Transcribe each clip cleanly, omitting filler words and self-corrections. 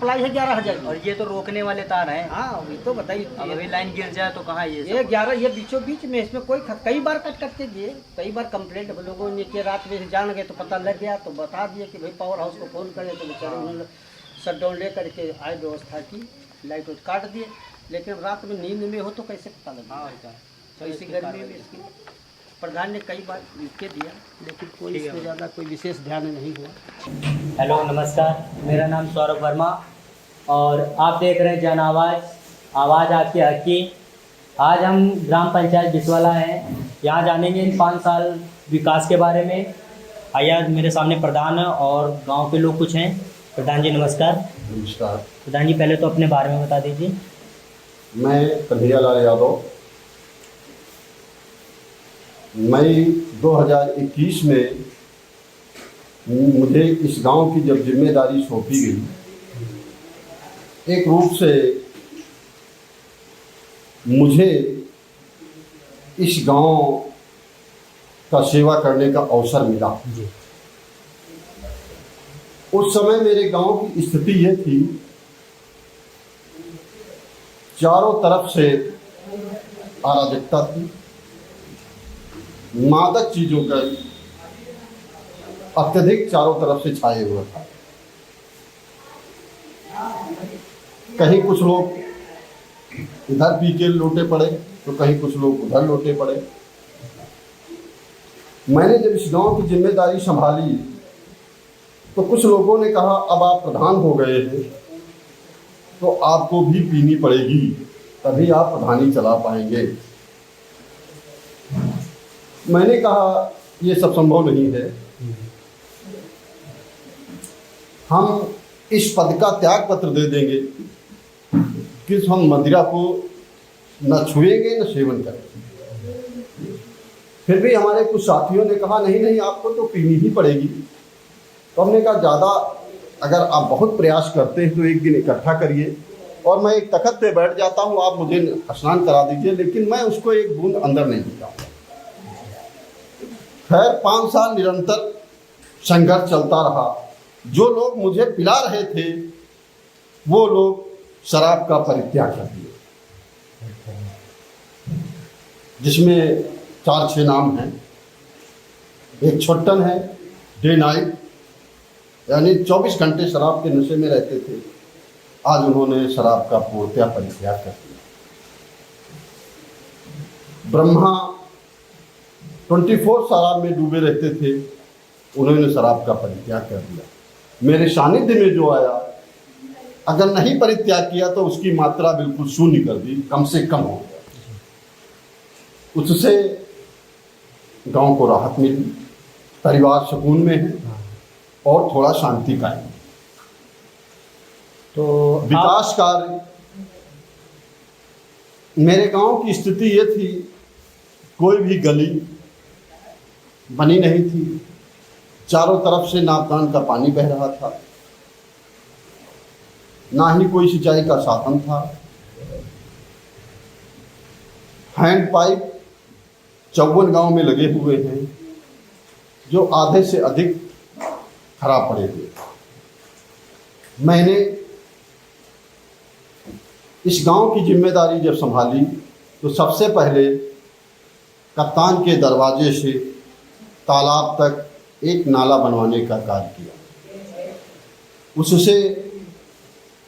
Supply है 11,000 की। और ये तो रोकने वाले तार हैं। हाँ वही तो बताइए। अब अभी लाइन गिर जाए तो कहाँ ये 11 ये बीचों बीच में, इसमें कोई कई बार कट के दिए, कई बार कंप्लेंट हम लोगों ने किया, रात में जान गए तो पता लग गया तो बता दिए कि भाई पावर हाउस को फ़ोन करें, तो बेचारे उन्होंने शटडाउन ले करके आए, व्यवस्था की, लाइट वाइट काट दिए। लेकिन रात में नींद में हो तो कैसे पता लगे? तो इसी गर्मी में इसकी प्रधान ने कई बार लिख के दिया, लेकिन कोई इसमें ज़्यादा कोई विशेष ध्यान नहीं हुआ। हेलो नमस्कार, मेरा नाम सौरभ वर्मा और आप देख रहे हैं जन आवाज़ आपकी हक की। आज हम ग्राम पंचायत बिसवाला हैं, यहाँ जानेंगे इन 5 साल विकास के बारे में। आइए, आज मेरे सामने प्रधान और गांव के लोग कुछ हैं। प्रधान जी नमस्कार। नमस्कार। प्रधान जी पहले तो अपने बारे में बता दीजिए। मैं कन्हैयालाल यादव मई 2021 में मुझे इस गांव की जब जिम्मेदारी सौंपी गई, एक रूप से मुझे इस गांव का सेवा करने का अवसर मिला। उस समय मेरे गांव की स्थिति यह थी, चारों तरफ से अराजकता थी, मादक चीजों का अत्यधिक चारों तरफ से छाए हुआ था। कहीं कुछ लोग इधर पी के लौटे पड़े तो कहीं कुछ लोग उधर लौटे पड़े। मैंने जब इस गांव की जिम्मेदारी संभाली तो कुछ लोगों ने कहा, अब आप प्रधान हो गए हैं तो आपको भी पीनी पड़ेगी, तभी आप प्रधानी चला पाएंगे। मैंने कहा ये सब संभव नहीं है, हम इस पद का त्याग पत्र दे देंगे कि हम मदिरा को न छुएंगे न सेवन करेंगे। फिर भी हमारे कुछ साथियों ने कहा नहीं नहीं आपको तो पीनी ही पड़ेगी। तो हमने कहा ज़्यादा अगर आप बहुत प्रयास करते हैं तो एक दिन इकट्ठा करिए और मैं एक तख्त पे बैठ जाता हूँ, आप मुझे स्नान करा दीजिए, लेकिन मैं उसको एक बूंद अंदर नहीं दिखाऊंगा। खैर 5 साल निरंतर संघर्ष चलता रहा। जो लोग मुझे पिला रहे थे वो लोग शराब का परित्याग कर दिए, जिसमें 4-6 नाम हैं। एक छोटन है, डे नाइट, यानी 24 घंटे शराब के नशे में रहते थे। आज उन्होंने शराब का पूर्णतः परित्याग कर दिया। ब्रह्मा 24 शराब में डूबे रहते थे, उन्होंने शराब का परित्याग कर दिया। मेरे सानिध्य में जो आया, अगर नहीं परित्याग किया तो उसकी मात्रा बिल्कुल शून्य कर दी, कम से कम हो गया। उससे गांव को राहत मिली, परिवार सुकून में है और थोड़ा शांति कायम। तो विकास कार्य, मेरे गांव की स्थिति ये थी, कोई भी गली बनी नहीं थी, चारों तरफ से नापदान का पानी बह रहा था, ना ही कोई सिंचाई का साधन था। हैंड पाइप 54 गांव में लगे हुए हैं, जो आधे से अधिक खराब पड़े हुए। मैंने इस गांव की जिम्मेदारी जब संभाली तो सबसे पहले कप्तान के दरवाजे से तालाब तक एक नाला बनवाने का कार्य किया। उससे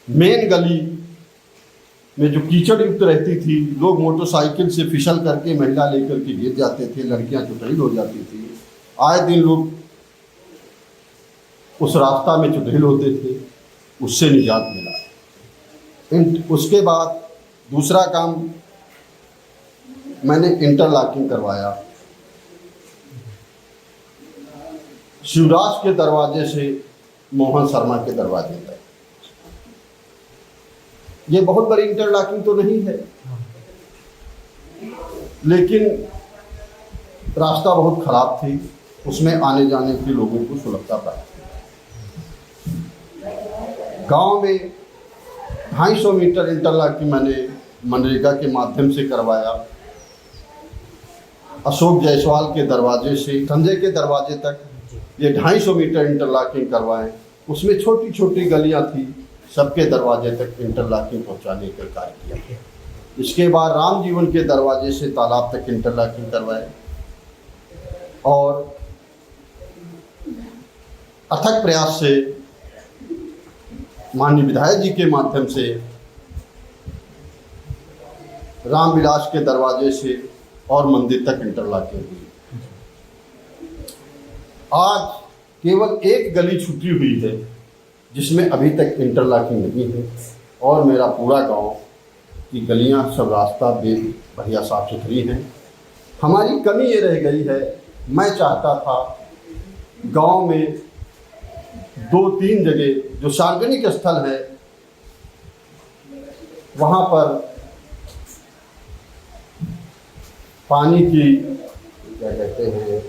मेन गली में जो कीचड़ युक्त रहती थी, लोग मोटरसाइकिल से फिसल करके महिला लेकर के गिर जाते थे, लड़कियां चुटैल हो जाती थी, आए दिन लोग उस रास्ता में चुटैल होते थे, उससे निजात मिला। उसके बाद दूसरा काम मैंने इंटरलॉकिंग करवाया। शिवराज के दरवाजे से मोहन शर्मा के दरवाजे तक। ये बहुत बड़ी इंटरलॉकिंग तो नहीं है, लेकिन रास्ता बहुत खराब थी, उसमें आने जाने के लोगों को सुलभता प्राप्त थी। गांव में 250 मीटर इंटरलॉकिंग मैंने मनरेगा के माध्यम से करवाया। अशोक जायसवाल के दरवाजे से संजय के दरवाजे तक ये 250 मीटर इंटरलॉकिंग करवाएं। उसमें छोटी छोटी गलियां थी, सबके दरवाजे तक इंटरलॉकिंग पहुंचाने का कार्य किया। इसके बाद राम जीवन के दरवाजे से तालाब तक इंटरलॉकिंग करवाए और अथक प्रयास से माननीय विधायक जी के माध्यम से रामविलास के दरवाजे से और मंदिर तक इंटरलॉकिंग हुई। आज केवल एक गली छूटी हुई है जिसमें अभी तक इंटरलॉकिंग नहीं है और मेरा पूरा गांव की गलियां सब रास्ता बढ़िया साफ सुथरी हैं। हमारी कमी ये रह गई है, मैं चाहता था गांव में 2-3 जगह जो सार्वजनिक स्थल है वहाँ पर पानी की क्या कहते हैं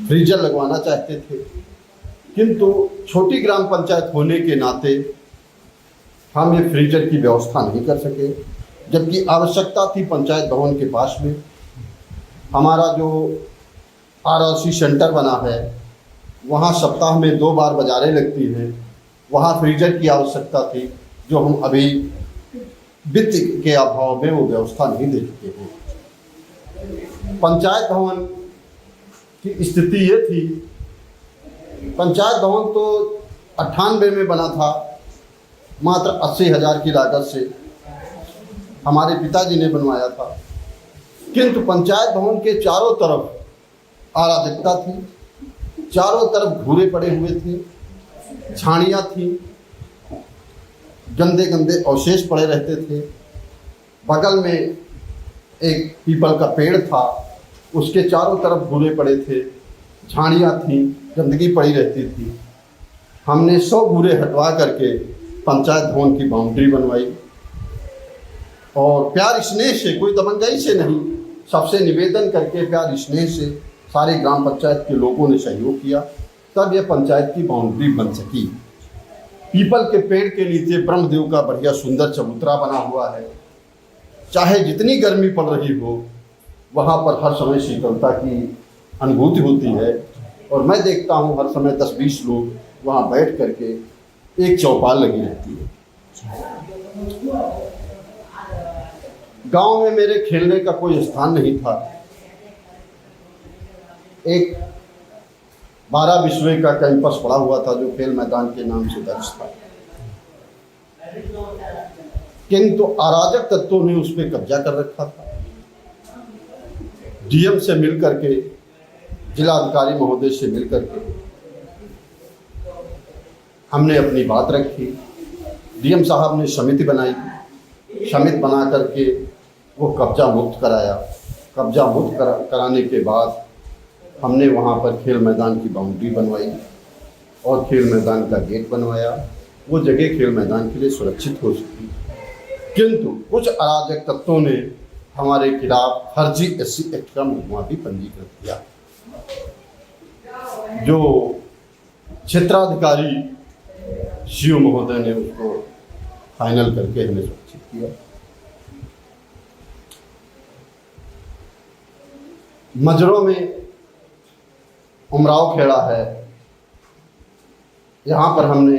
फ्रीजर लगवाना चाहते थे, किंतु छोटी ग्राम पंचायत होने के नाते हम ये फ्रीजर की व्यवस्था नहीं कर सके, जबकि आवश्यकता थी पंचायत भवन के पास में। हमारा जो RRC सेंटर बना है वहाँ सप्ताह में 2 बार बाजारें लगती हैं, वहाँ फ्रीजर की आवश्यकता थी जो हम अभी वित्त के अभाव में वो व्यवस्था नहीं दे चुके हैं। पंचायत भवन की स्थिति ये थी, पंचायत भवन तो 98 में बना था, मात्र 80,000 की लागत से हमारे पिताजी ने बनवाया था, किंतु पंचायत भवन के चारों तरफ अराजकता थी, चारों तरफ घूरे पड़े हुए थे, झाड़ियाँ थी, गंदे गंदे अवशेष पड़े रहते थे। बगल में एक पीपल का पेड़ था, उसके चारों तरफ घूरे पड़े थे, झाड़ियाँ थीं, गंदगी पड़ी रहती थी। हमने 100 घूरे हटवा करके पंचायत भवन की बाउंड्री बनवाई और प्यार स्नेह से, कोई दबंगई से नहीं, सबसे निवेदन करके प्यार स्नेह से सारे ग्राम पंचायत के लोगों ने सहयोग किया, तब यह पंचायत की बाउंड्री बन सकी। पीपल के पेड़ के नीचे ब्रह्मदेव का बढ़िया सुंदर चबूतरा बना हुआ है। चाहे जितनी गर्मी पड़ रही हो वहाँ पर हर समय शीतलता की अनुभूति होती है और मैं देखता हूँ हर समय 10-20 लोग वहाँ बैठ करके एक चौपाल लगी रहती है। गांव में मेरे खेलने का कोई स्थान नहीं था। एक 12 बिस्वे का कैंपस पड़ा हुआ था जो खेल मैदान के नाम से दर्ज था, किंतु अराजक तत्वों ने उस पर कब्जा कर रखा था। DM से मिल करके, जिलाधिकारी महोदय से मिल करके हमने अपनी बात रखी। DM साहब ने समिति बनाई, समिति बना करके वो कब्जा मुक्त कराया। कब्जा मुक्त कराने के बाद हमने वहाँ पर खेल मैदान की बाउंड्री बनवाई और खेल मैदान का गेट बनवाया। वो जगह खेल मैदान के लिए सुरक्षित हो सकी, किंतु कुछ अराजक तत्वों ने हमारे खिलाफ फर्जी SC एक्ट का मुकदमा भी पंजीकृत किया। जो क्षेत्राधिकारी CO महोदय ने उसको फाइनल करके हमें सुरक्षित किया। मजरों में उमराव खेड़ा है, यहाँ पर हमने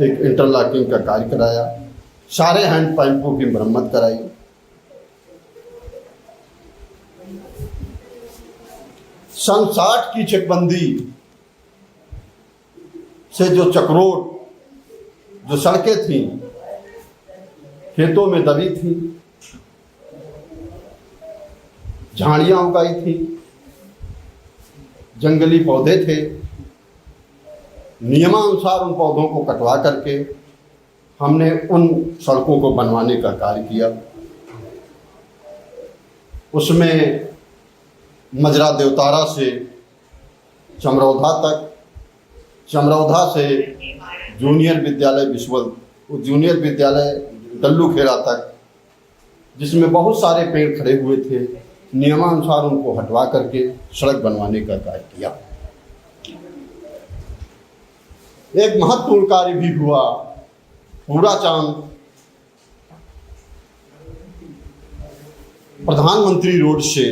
एक इंटरलॉकिंग का कार्य कराया, सारे हैंड पंपों की मरम्मत कराई। सन 60 की चकबंदी से जो चक्रोट, जो सड़कें थीं खेतों में दबी थी, झाड़ियाँ उगाई थी, जंगली पौधे थे, नियमानुसार उन पौधों को कटवा करके हमने उन सड़कों को बनवाने का कार्य किया। उसमें मजरा देवतारा से चमरौधा तक, चमरौधा से जूनियर विद्यालय डल्लू खेड़ा तक, जिसमें बहुत सारे पेड़ खड़े हुए थे, नियमानुसार उनको हटवा करके सड़क बनवाने का कार्य किया। एक महत्वपूर्ण कार्य भी हुआ, पूरा चांद प्रधानमंत्री रोड से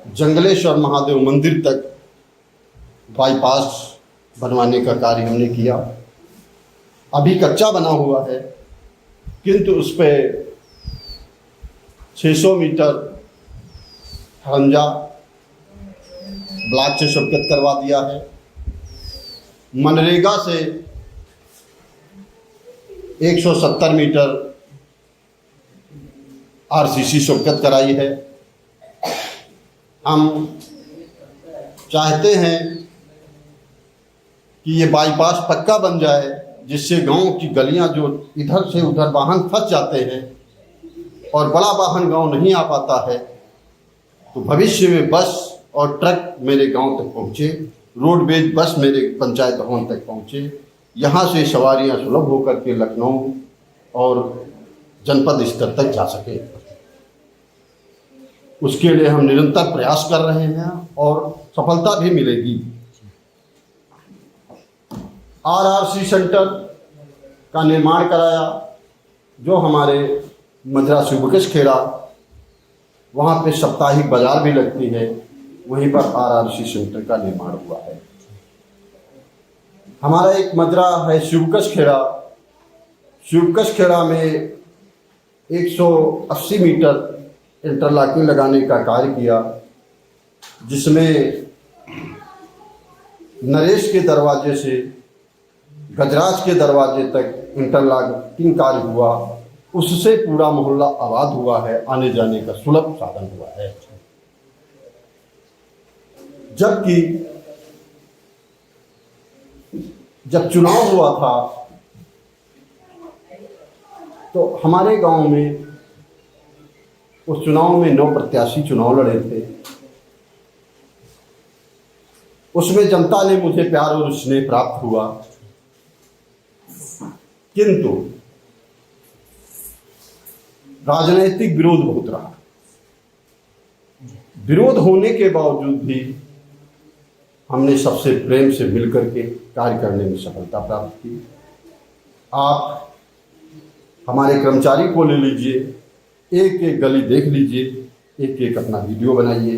जंगलेश्वर महादेव मंदिर तक बाईपास बनवाने का कार्य हमने किया। अभी कच्चा बना हुआ है, किंतु उस पर 600 मीटर हरंजा ब्लॉक से स्वीकृत करवा दिया है। मनरेगा से 170 मीटर आरसीसी स्वीकृत कराई है। हम चाहते हैं कि ये बाईपास पक्का बन जाए, जिससे गांव की गलियां जो इधर से उधर वाहन फंस जाते हैं और बड़ा वाहन गांव नहीं आ पाता है, तो भविष्य में बस और ट्रक मेरे गांव तक पहुंचे, रोडवेज बस मेरे पंचायत भवन तक पहुंचे, यहाँ से सवारियाँ सुलभ होकर के लखनऊ और जनपद स्तर तक जा सके। उसके लिए हम निरंतर प्रयास कर रहे हैं और सफलता भी मिलेगी। आरआरसी सेंटर का निर्माण कराया, जो हमारे मजरा शिवकश खेड़ा, वहाँ पे साप्ताहिक बाजार भी लगती है, वहीं पर आरआरसी सेंटर का निर्माण हुआ है। हमारा एक मजरा है शिवकश खेड़ा। शिवकश खेड़ा में 180 मीटर इंटरलॉकिंग लगाने का कार्य किया, जिसमें नरेश के दरवाजे से गजराज के दरवाजे तक इंटरलॉकिंग कार्य हुआ। उससे पूरा मोहल्ला आबाद हुआ है, आने जाने का सुलभ साधन हुआ है। जबकि जब चुनाव हुआ था तो हमारे गांव में उस चुनाव में 9 प्रत्याशी चुनाव लड़े थे। उसमें जनता ने मुझे प्यार और स्नेह प्राप्त हुआ, किंतु राजनीतिक विरोध बहुत रहा। विरोध होने के बावजूद भी हमने सबसे प्रेम से मिलकर के कार्य करने में सफलता प्राप्त की। आप हमारे कर्मचारी को ले लीजिए, एक एक गली देख लीजिए, एक एक अपना वीडियो बनाइए।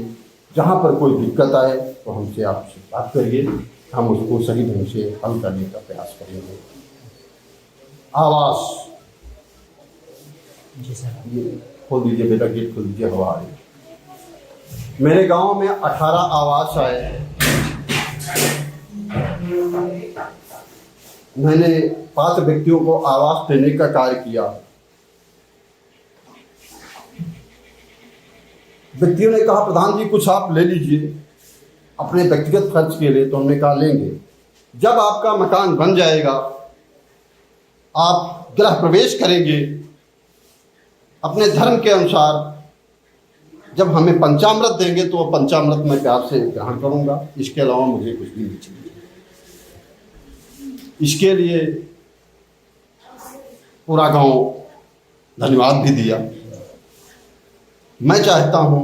जहाँ पर कोई दिक्कत आए तो हमसे आपसे बात करिए, हम उसको सही ढंग से हल करने का प्रयास करेंगे। आवास, जी सर, ये खोल दीजिए बेटा, गेट खोल दीजिए, हवा आ रही। मेरे गांव में 18 आवास आए। मैंने 5 व्यक्तियों को आवास देने का कार्य किया। व्यक्तियों ने कहा प्रधान जी कुछ आप ले लीजिए अपने व्यक्तिगत खर्च के लिए, तो हमने कहा लेंगे। जब आपका मकान बन जाएगा, आप गृह प्रवेश करेंगे, अपने धर्म के अनुसार जब हमें पंचामृत देंगे तो वह पंचामृत मैं प्यार से ग्रहण करूंगा। इसके अलावा मुझे कुछ भी नहीं चाहिए। इसके लिए पूरा गांव धन्यवाद भी दिया। मैं चाहता हूं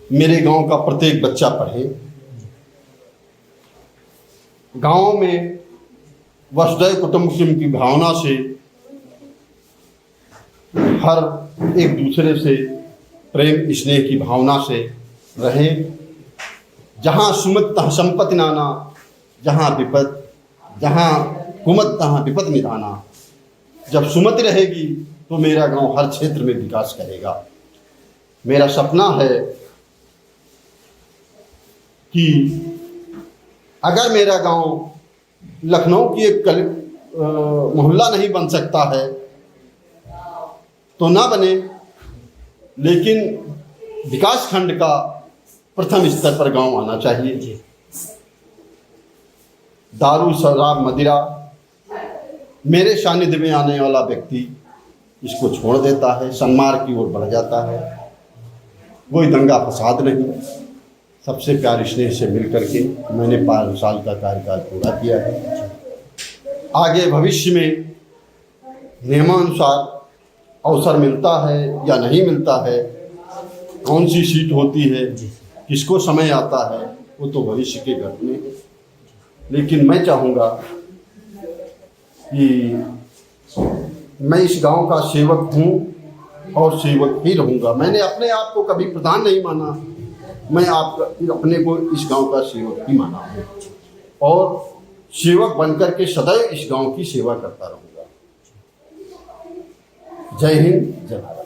मेरे गांव का प्रत्येक बच्चा पढ़े। गांव में वसुधैव कुटुंबकम की भावना से हर एक दूसरे से प्रेम स्नेह की भावना से रहे। जहाँ सुमत तहाँ संपत्ति नाना, जहाँ विपद जहाँ कुमत तहाँ विपद निधाना। जब सुमति रहेगी तो मेरा गांव हर क्षेत्र में विकास करेगा। मेरा सपना है कि अगर मेरा गांव लखनऊ की एक मोहल्ला नहीं बन सकता है तो ना बने, लेकिन विकास खंड का प्रथम स्तर पर गांव आना चाहिए। दारू शराब मदिरा, मेरे सानिध्य में आने वाला व्यक्ति इसको छोड़ देता है, सन्मार्ग की ओर बढ़ जाता है। कोई दंगा फसाद नहीं, सबसे प्यार स्नेह से मिलकर के मैंने 5 साल का कार्यकाल पूरा किया है। आगे भविष्य में नियमानुसार अवसर मिलता है या नहीं मिलता है, कौन सी सीट होती है, किसको समय आता है, वो तो भविष्य के घटने हैं। लेकिन मैं चाहूँगा कि मैं इस गांव का सेवक हूँ और सेवक ही रहूँगा। मैंने अपने आप को कभी प्रधान नहीं माना, मैं आप अपने को इस गांव का सेवक ही माना हूँ और सेवक बनकर के सदैव इस गांव की सेवा करता रहूँगा। जय हिंद, जय भारत।